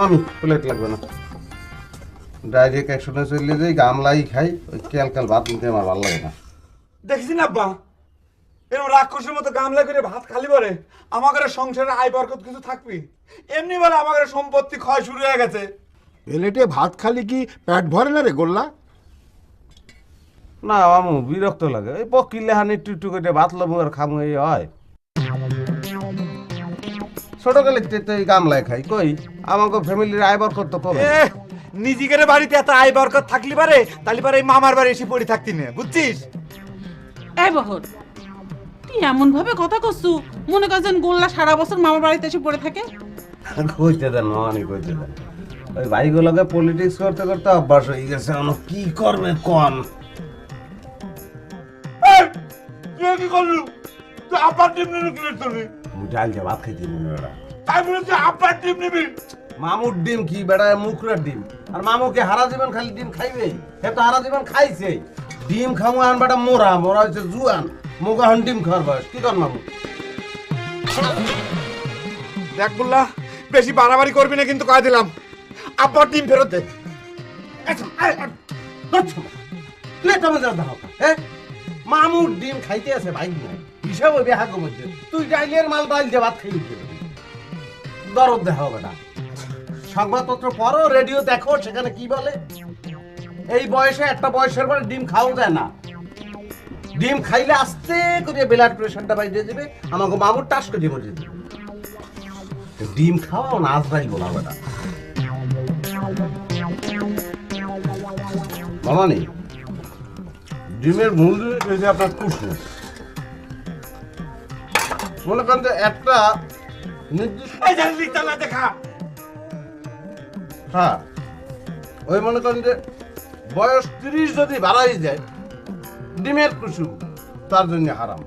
আমি প্লেট লাগবে না, ডাইরেক্ট একশোটা চলে যাই, গামলাই খাই, ওই ক্যালকাল ভাত নিতে আমার ভালো লাগে না। দেখছি না আব্বা, এরকম রাক্ষসের মতো গামলা করে ভাত খালি বলে আমাদের সংসারে আয় বরকত কিছু থাকবি? এমনি বলে আমাদের সম্পত্তি ক্ষয় শুরু হয়ে গেছে। প্লেটে ভাত খালি কি পেট ভরে না রে গোল্লা? না আমু বিরক্ত লাগে, ওই পকিলে হানি একটু একটু করে ভাত লবো আর খামু, এই হয়। ছোটকালে তো এই গামলায় খাই, কই আমাকে ফ্যামিলির আয় বরকত তো কম। নিজেদের বাড়িতে এত আয় বরকত থাকলি পারে, তাহলে পারে এই মামার বাড়ি এসে পড়ে থাকতি না, বুঝছিস? এই বহর, তুই এমন ভাবে কথা করছু মনে করছেন গোল্লা সারা বছর মামার বাড়িতে এসে পড়ে থাকে। কইতে দেন মামানি, কইতে দেন। ওই ভাইগুলোকে পলিটিক্স করতে করতে অভ্যাস হয়ে গেছে, কি করবে কন। তুই কি করলু? তুই আব্বার টিম নিবি কি করবি? ডাল যে ভাত খাইতে দিন ওরা। তাই বলে তুই আব্বার টিম নিবি? মামুর ডিম কি বেড়া মুখরের ডিম, আর মামুকে হারা জীবন খালি ডিম খাইবে, সে তো হারা জীবন খাইছে। ডিম খামু আন বেটা মোরা, মোরা হচ্ছে জুয়ান, মুগা হন ডিম খাওয়ার বয়স, কি কর মামু? দেখ বললা, বেশি বাড়াবাড়ি করবি না কিন্তু কয়ে দিলাম। আব্বার টিম ফেরত দে। তুই তো মজা দাও, হ্যাঁ? মামুর ডিম খাইতে আছে ভাই নাই, হিসাব হবে হাগো মধ্যে। তুই ডাইলের মাল ডাইল যে ভাত খাইলি, দরদ দেখা হবে না। সংবাদপত্র পড়ো, রেডিও দেখো, সেখানে কি বলে? এই বয়সে একটা বয়সের পরে ডিম খাওয়া যায় না। ডিম খাইলে আস্তে করে ব্লাড প্রেশারটা বাইরে যাবে, আমাকে মামুর টাস করে মরে যাবে। ডিম খাওয়াও না আজরাইল বলা বেটা। মামানি, ডিমের মূল জিনিস হয়েছে আপনার কুসুম। মনে করেন যে একটা নির্দিষ্ট, দেখা হ্যাঁ, ওই মনে করেন যে বয়স 30 যদি বাড়াই যায়, ডিমের কুসুম তার জন্য হারাম।